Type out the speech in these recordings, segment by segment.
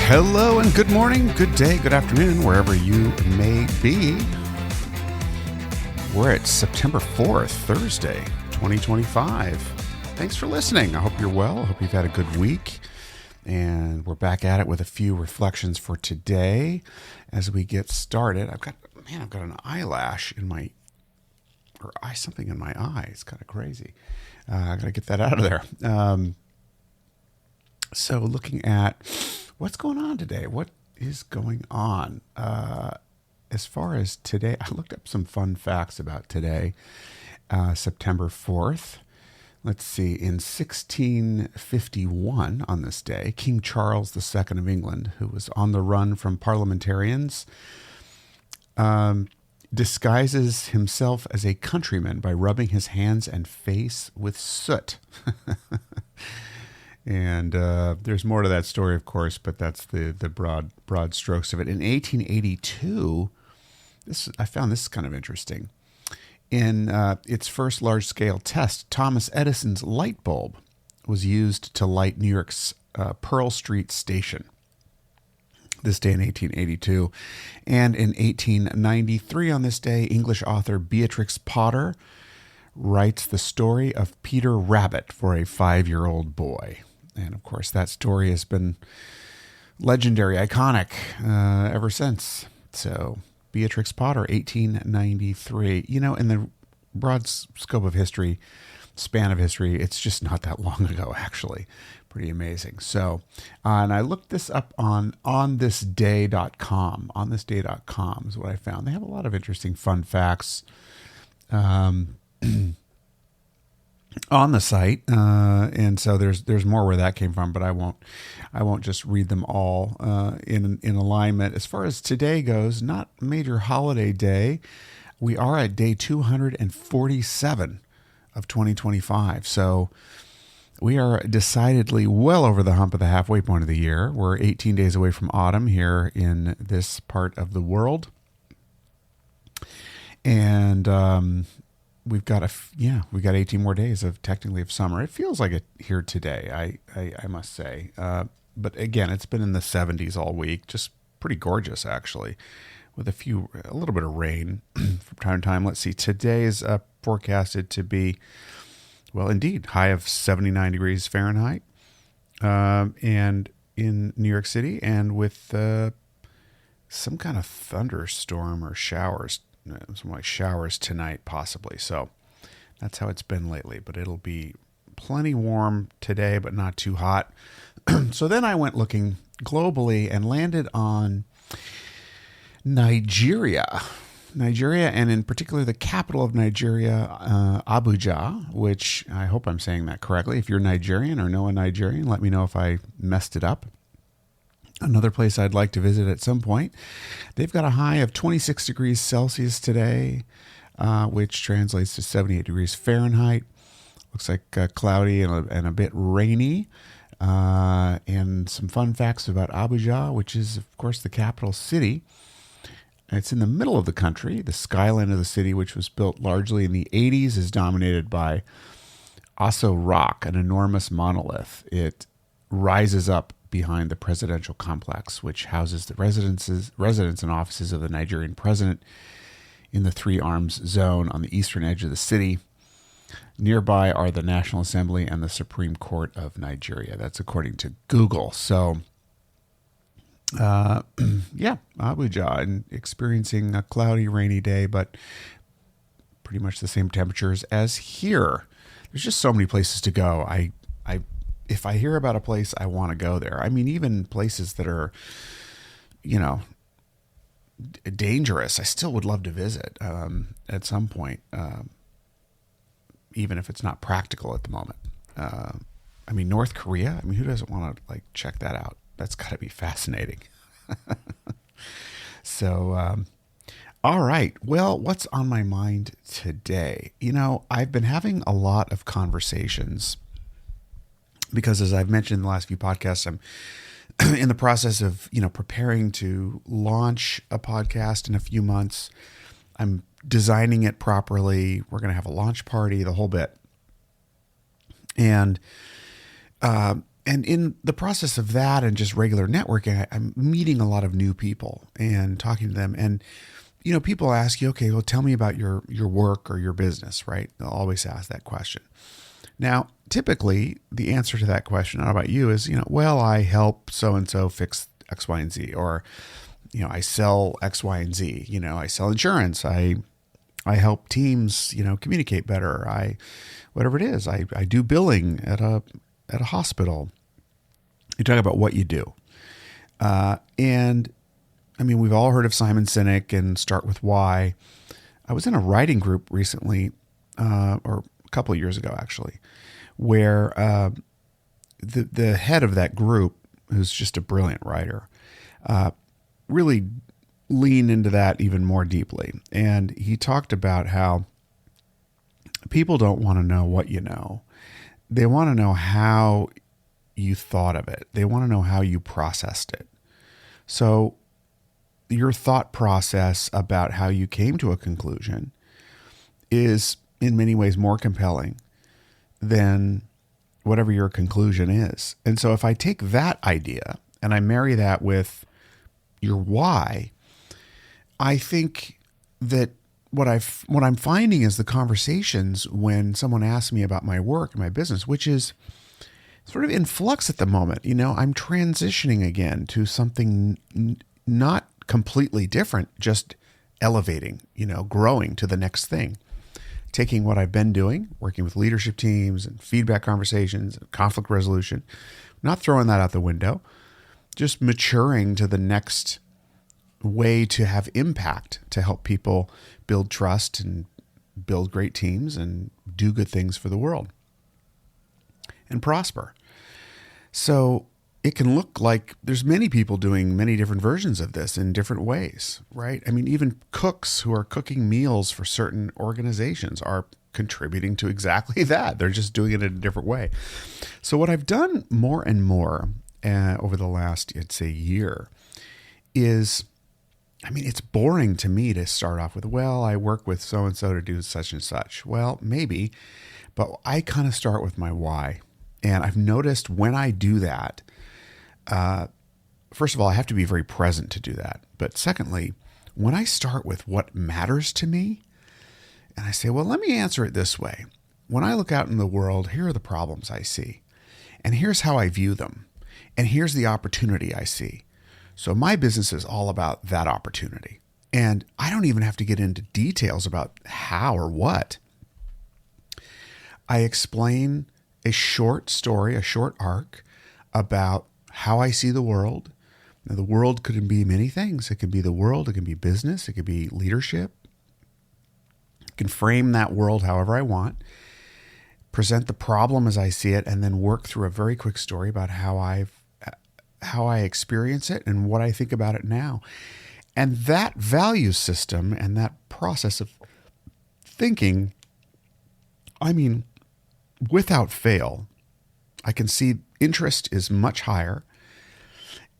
Hello and good morning, good day, good afternoon, wherever you may be. We're at September 4th, Thursday, 2025. Thanks for listening. I hope you're well. I hope you've had a good week. And we're back at it with a few reflections for today as we get started. I've got an eyelash in my, something in my eye. It's kind of crazy. I got to get that out of there. So looking at what's going on today, what is going on? As far as today, I looked up some fun facts about today, September 4th. Let's see, in 1651 on this day, King Charles II of England, who was on the run from parliamentarians, disguises himself as a countryman by rubbing his hands and face with soot. And there's more to that story, of course, but that's the broad strokes of it. In 1882, I found this kind of interesting. In its first large-scale test, Thomas Edison's light bulb was used to light New York's Pearl Street station. This day in 1882. And in 1893 on this day, English author Beatrix Potter writes the story of Peter Rabbit for a 5-year-old boy. And of course, that story has been legendary, iconic ever since. So, Beatrix Potter, 1893. You know, in the broad scope of history, span of history, it's just not that long ago, actually. Pretty amazing. So, and I looked this up on onthisday.com. Onthisday.com is what I found. They have a lot of interesting fun facts on the site, and so there's more where that came from, but I won't just read them all in alignment. As far as today goes, not a major holiday day. We are at day 247 of 2025, so we are decidedly well over the hump of the halfway point of the year. We're 18 days away from autumn here in this part of the world, and we've got 18 more days of summer. It feels like it here today, I must say. But again, it's been in the 70s all week. Just pretty gorgeous, actually, with a little bit of rain from time to time. Let's see. Today is forecasted to be, well, indeed, high of 79 degrees Fahrenheit, and in New York City, and with some kind of thunderstorm or showers. Some like showers tonight, possibly. So that's how it's been lately. But it'll be plenty warm today, but not too hot. So then I went looking globally and landed on Nigeria. And in particular, the capital of Nigeria, Abuja, which I hope I'm saying that correctly. If you're Nigerian or know a Nigerian, let me know if I messed it up. Another place I'd like to visit at some point. They've got a high of 26 degrees Celsius today, which translates to 78 degrees Fahrenheit. Looks like cloudy and a bit rainy. And some fun facts about Abuja, which is, of course, the capital city. It's in the middle of the country. The skyline of the city, which was built largely in the 80s, is dominated by Aso Rock, an enormous monolith. It rises up behind the presidential complex, which houses the residence and offices of the Nigerian president in the Three Arms Zone on the eastern edge of the city. Nearby are the National Assembly and the Supreme Court of Nigeria. That's according to Google. So, Abuja, and experiencing a cloudy, rainy day, but pretty much the same temperatures as here. There's just so many places to go. If I hear about a place, I want to go there. I mean, even places that are, dangerous, I still would love to visit at some point, even if it's not practical at the moment. North Korea, who doesn't want to check that out? That's got to be fascinating. So, all right. Well, what's on my mind today? I've been having a lot of conversations because, as I've mentioned in the last few podcasts, I'm in the process of, preparing to launch a podcast in a few months. I'm designing it properly. We're going to have a launch party, the whole bit. And And in the process of that and just regular networking, I'm meeting a lot of new people and talking to them. And, people ask you, okay, well, tell me about your work or your business, right? They'll always ask that question. Now, typically the answer to that question, how about you, is, well, I help so-and-so fix X, Y, and Z, or, I sell X, Y, and Z, I sell insurance. I help teams, communicate better. Whatever it is, I do billing at a hospital. You talk about what you do. And I mean, we've all heard of Simon Sinek and Start With Why. I was in a writing group recently, or a couple of years ago, actually, where the head of that group, who's just a brilliant writer, really leaned into that even more deeply. And he talked about how people don't want to know what you know. They want to know how you thought of it. They want to know how you processed it. So your thought process about how you came to a conclusion is in many ways more compelling than whatever your conclusion is. And so if I take that idea and I marry that with your why, I think that what I'm finding is the conversations when someone asks me about my work and my business, which is sort of in flux at the moment. I'm transitioning again to something not completely different, just elevating, growing to the next thing. Taking what I've been doing, working with leadership teams and feedback conversations and conflict resolution, not throwing that out the window, just maturing to the next way to have impact, to help people build trust and build great teams and do good things for the world and prosper. So it can look like there's many people doing many different versions of this in different ways, right? I mean, even cooks who are cooking meals for certain organizations are contributing to exactly that. They're just doing it in a different way. So what I've done more and more over the last, I'd say, year is, it's boring to me to start off with, well, I work with so-and-so to do such and such. Well, maybe, but I kind of start with my why. And I've noticed when I do that, first of all, I have to be very present to do that. But secondly, when I start with what matters to me, and I say, well, let me answer it this way. When I look out in the world, here are the problems I see. And here's how I view them. And here's the opportunity I see. So my business is all about that opportunity. And I don't even have to get into details about how or what. I explain a short story, a short arc about how I see the world. Now, the world could be many things. It could be the world. It can be business. It could be leadership. I can frame that world however I want, present the problem as I see it, and then work through a very quick story about how I experience it and what I think about it now. And that value system and that process of thinking, without fail, I can see interest is much higher.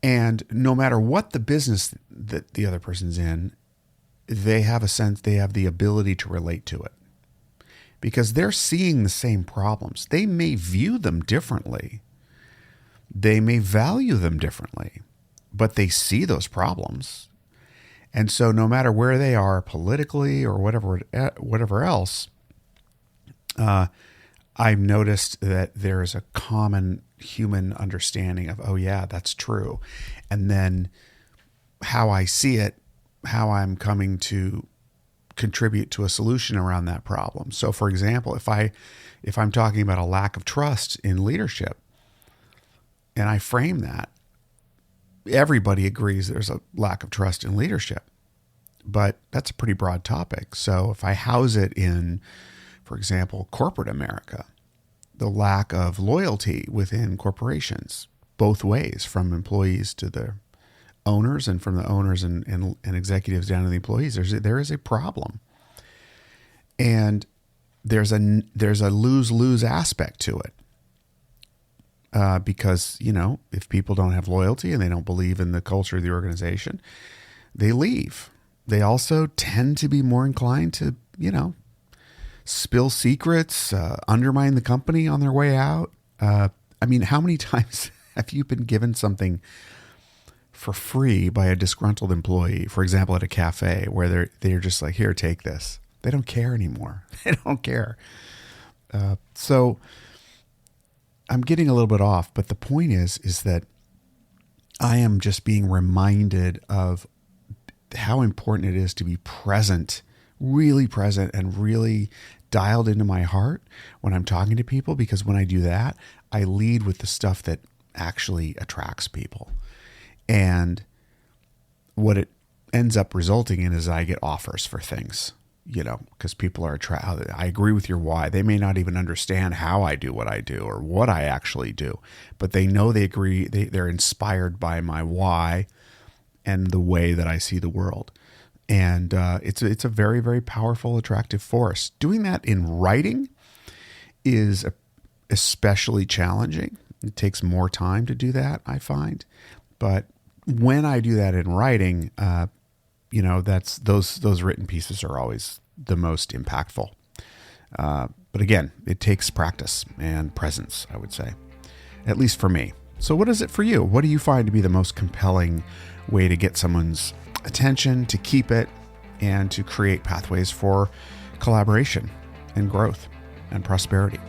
And no matter what the business that the other person's in, they have the ability to relate to it because they're seeing the same problems. They may view them differently. They may value them differently, but they see those problems. And so no matter where they are politically or whatever else, I've noticed that there is a common human understanding of, oh yeah, that's true. And then how I see it, how I'm coming to contribute to a solution around that problem. So for example, if I'm talking about a lack of trust in leadership and I frame that, everybody agrees there's a lack of trust in leadership, but that's a pretty broad topic. So if I house it in, for example, corporate America, the lack of loyalty within corporations, both ways, from employees to the owners and from the owners and executives down to the employees, there is a problem. And there's a lose-lose aspect to it. Because, if people don't have loyalty and they don't believe in the culture of the organization, they leave. They also tend to be more inclined to, spill secrets, undermine the company on their way out. I mean, how many times have you been given something for free by a disgruntled employee, for example, at a cafe, where they're just like, here, take this. They don't care anymore. They don't care. So I'm getting a little bit off, but the point is that I am just being reminded of how important it is to be present, really present, and really dialed into my heart when I'm talking to people, because when I do that, I lead with the stuff that actually attracts people. And what it ends up resulting in is I get offers for things, because people are attracted. I agree with your why. They may not even understand how I do what I do or what I actually do, but they know they agree. They're inspired by my why and the way that I see the world. And it's a very, very powerful, attractive force. Doing that in writing is especially challenging. It takes more time to do that, I find. But when I do that in writing, that's those written pieces are always the most impactful. But again, it takes practice and presence, I would say, at least for me. So what is it for you? What do you find to be the most compelling way to get someone's attention, to keep it, and to create pathways for collaboration and growth and prosperity?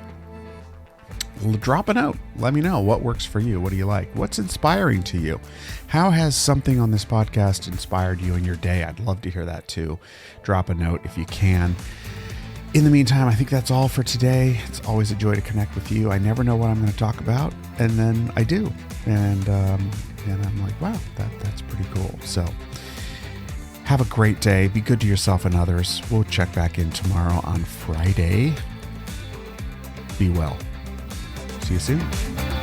Drop a note. Let me know what works for you. What do you like? What's inspiring to you? How has something on this podcast inspired you in your day? I'd love to hear that too. Drop a note if you can. In the meantime, I think that's all for today. It's always a joy to connect with you. I never know what I'm going to talk about, and then I do. And I'm like, wow, that's pretty cool. So have a great day. Be good to yourself and others. We'll check back in tomorrow on Friday. Be well. See you soon.